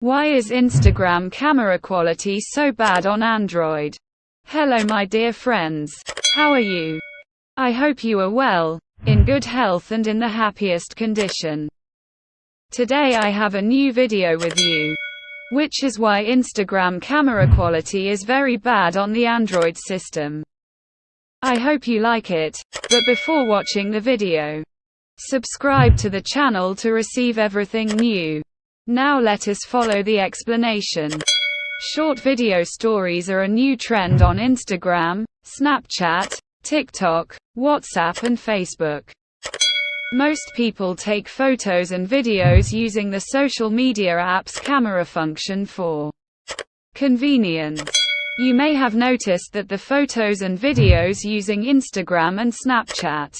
Why is Instagram camera quality so bad on Android? Hello my dear friends. How are you? I hope you are well, in good health and in the happiest condition. Today I have a new video with you, which is why Instagram camera quality is very bad on the Android system. I hope you like it, but before watching the video, subscribe to the channel to receive everything new. Now let us follow the explanation. Short video stories are a new trend on Instagram, Snapchat, TikTok, WhatsApp and Facebook. Most people take photos and videos using the social media app's camera function for convenience. You may have noticed that the photos and videos using Instagram and Snapchat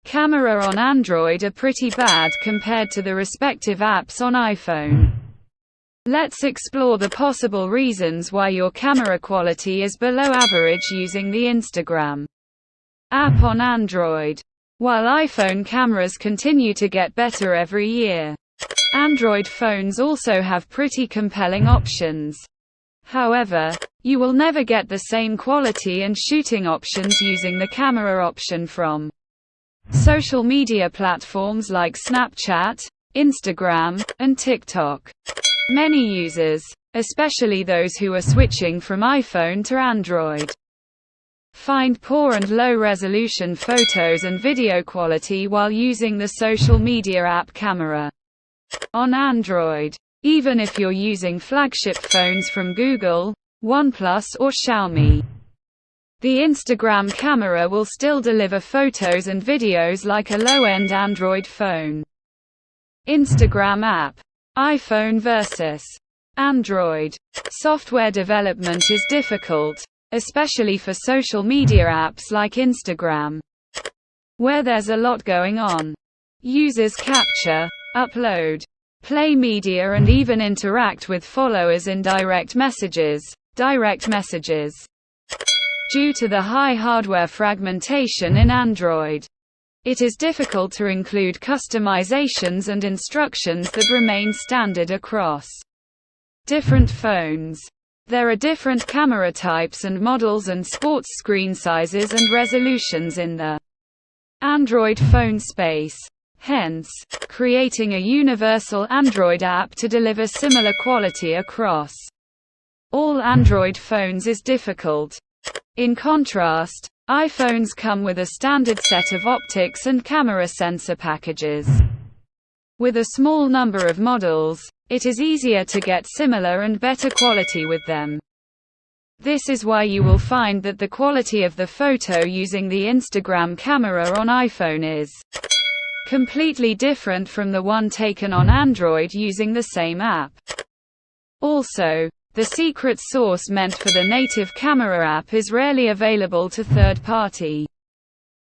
camera on Android are pretty bad compared to the respective apps on iPhone. Let's explore the possible reasons why your camera quality is below average using the Instagram app on Android. While iPhone cameras continue to get better every year, Android phones also have pretty compelling options. However, you will never get the same quality and shooting options using the camera option from social media platforms like Snapchat, Instagram, and TikTok. Many users, especially those who are switching from iPhone to Android, find poor and low-resolution photos and video quality while using the social media app camera on Android. Even if you're using flagship phones from Google, OnePlus or Xiaomi, the Instagram camera will still deliver photos and videos like a low-end Android phone. Instagram app. iPhone versus Android. Software development is difficult, especially for social media apps like Instagram, where there's a lot going on. Users capture, upload, play media and even interact with followers in direct messages. Due to the high hardware fragmentation in Android, it is difficult to include customizations and instructions that remain standard across different phones. There are different camera types and models and sports screen sizes and resolutions in the Android phone space. Hence, creating a universal Android app to deliver similar quality across all Android phones is difficult. In contrast, iPhones come with a standard set of optics and camera sensor packages. With a small number of models, it is easier to get similar and better quality with them. This is why you will find that the quality of the photo using the Instagram camera on iPhone is completely different from the one taken on Android using the same app. Also, the secret source meant for the native camera app is rarely available to third-party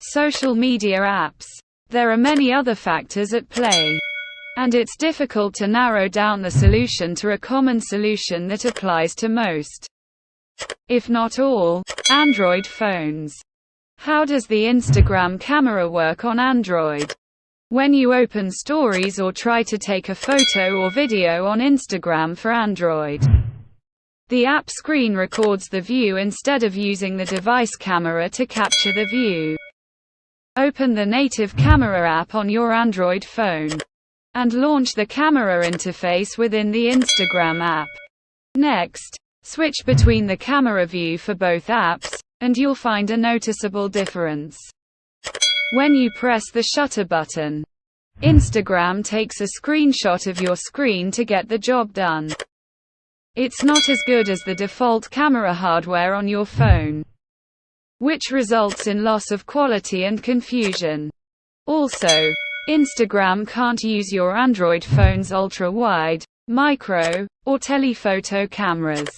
social media apps. There are many other factors at play, and it's difficult to narrow down the solution to a common solution that applies to most, if not all, Android phones. How does the Instagram camera work on Android? When you open Stories or try to take a photo or video on Instagram for Android, the app screen records the view instead of using the device camera to capture the view. Open the native camera app on your Android phone and launch the camera interface within the Instagram app. Next, switch between the camera view for both apps, and you'll find a noticeable difference. When you press the shutter button, Instagram takes a screenshot of your screen to get the job done. It's not as good as the default camera hardware on your phone, which results in loss of quality and confusion. Also, Instagram can't use your Android phone's ultra-wide, micro, or telephoto cameras.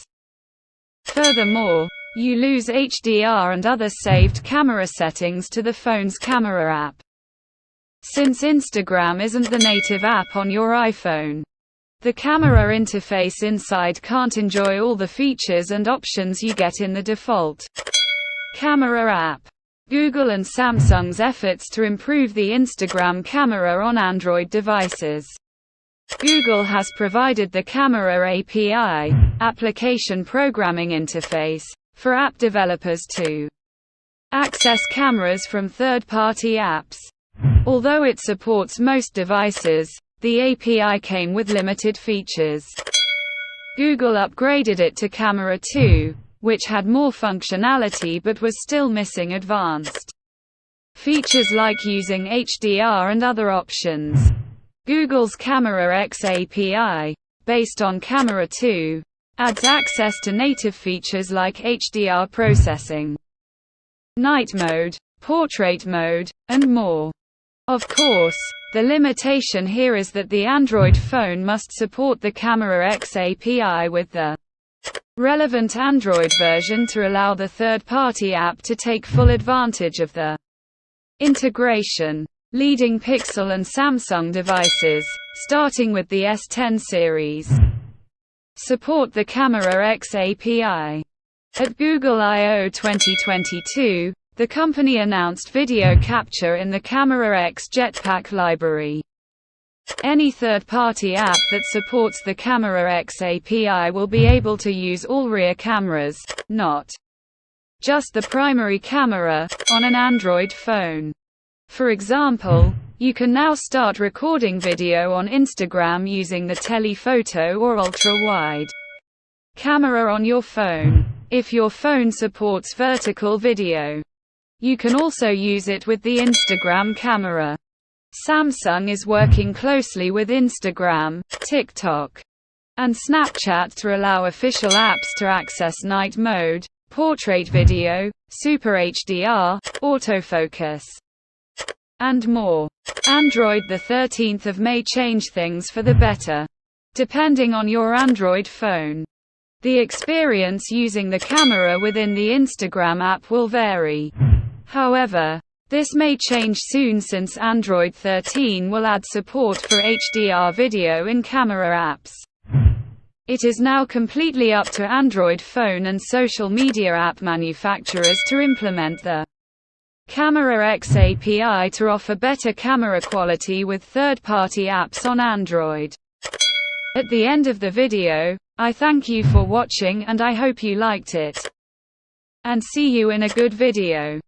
Furthermore, you lose HDR and other saved camera settings to the phone's camera app. Since Instagram isn't the native app on your iPhone, the camera interface inside can't enjoy all the features and options you get in the default camera app. Google and Samsung's efforts to improve the Instagram camera on Android devices Google has provided the Camera API, application programming interface, for app developers to access cameras from third-party apps. Although it supports most devices, the API came with limited features. Google upgraded it to Camera 2, which had more functionality but was still missing advanced features like using HDR and other options. Google's Camera X API, based on Camera 2, adds access to native features like HDR processing, night mode, portrait mode, and more. Of course, the limitation here is that the Android phone must support the Camera X API with the relevant Android version to allow the third-party app to take full advantage of the integration. Leading Pixel and Samsung devices, starting with the S10 series, support the Camera X API. At Google I/O 2022, the company announced video capture in the Camera X Jetpack library. Any third-party app that supports the Camera X API will be able to use all rear cameras, not just the primary camera, on an Android phone. For example, you can now start recording video on Instagram using the telephoto or ultra-wide camera on your phone. If your phone supports vertical video, you can also use it with the Instagram camera. Samsung is working closely with Instagram, TikTok, and Snapchat to allow official apps to access night mode, portrait video, Super HDR, autofocus, and more. Android the 13th of May change things for the better. Depending on your Android phone, the experience using the camera within the Instagram app will vary. However, this may change soon since Android 13 will add support for HDR video in camera apps. It is now completely up to Android phone and social media app manufacturers to implement the Camera X API to offer better camera quality with third-party apps on Android. At the end of the video, I thank you for watching and I hope you liked it. And see you in a good video.